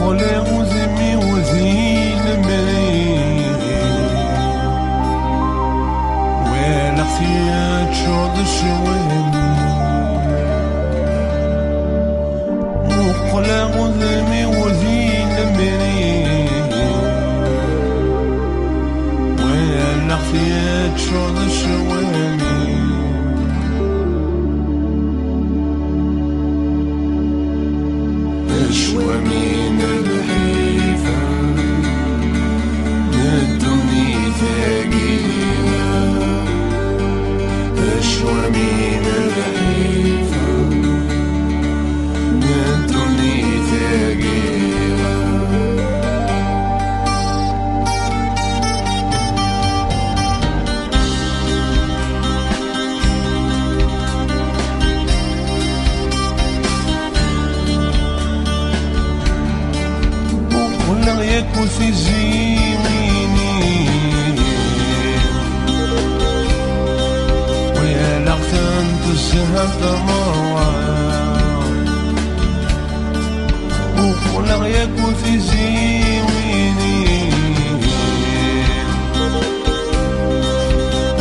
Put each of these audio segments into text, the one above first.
وخلي وزمي وزين مريض ولا خيات شوض الشواني وخلي وزمي وزين مريض ولا خيات شوض الشواني أشوى من الحيفا ندوني ثقيلة أشوى من الحيفا ندوني ثقيلة يكون في زينيني ويا لغتن تسهب مروة وخلق يكون في زينيني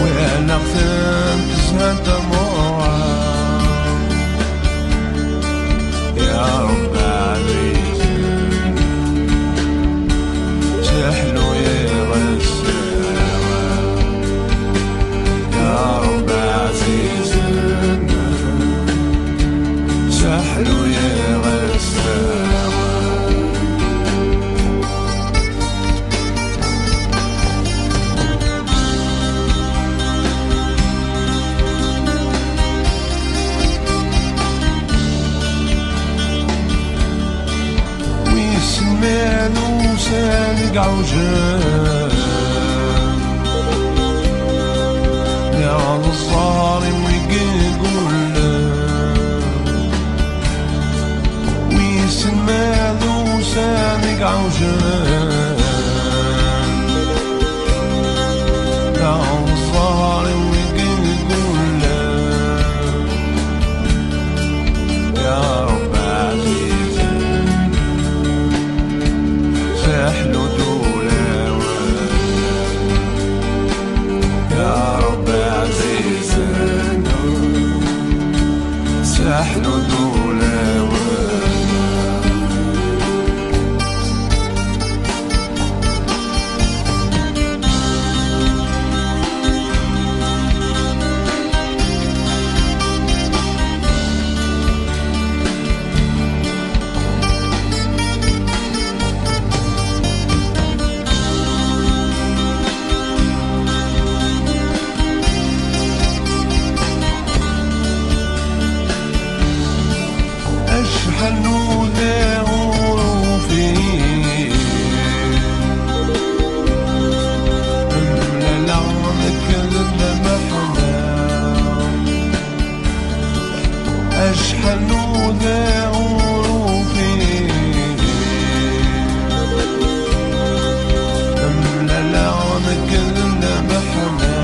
ويا لغتن تسهب مروة يا رب عليك سحلو يا غسالة يا رب عزيزنا سحلو يا غسالة ويسمعنا وسالق عوجان يا الصارم ويقول ويسمعنا وسالق عوجان يا الصارم ويقول يا رب عزيز سحلو دولة يا رب عزيزنا سحلو دولة أشحنوا ذا غروفي أملا لعنك للمحنى أشحنوا ذا غروفي أملا لعنك للمحنى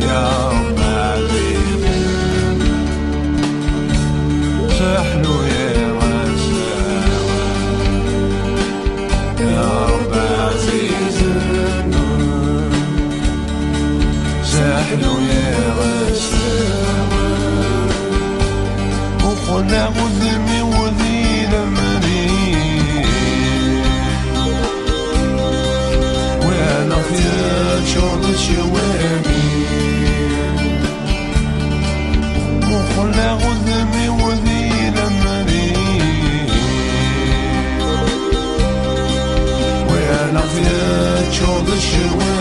يا رب عليك سحلو يا غسالة يا رب عزيزنا سحلو يا غسالة وخلع وذمي وذيل مريض وانا خيال شوط الشوامي وخلع وذمي وذيل مريض وانا خيال شوط الشوامي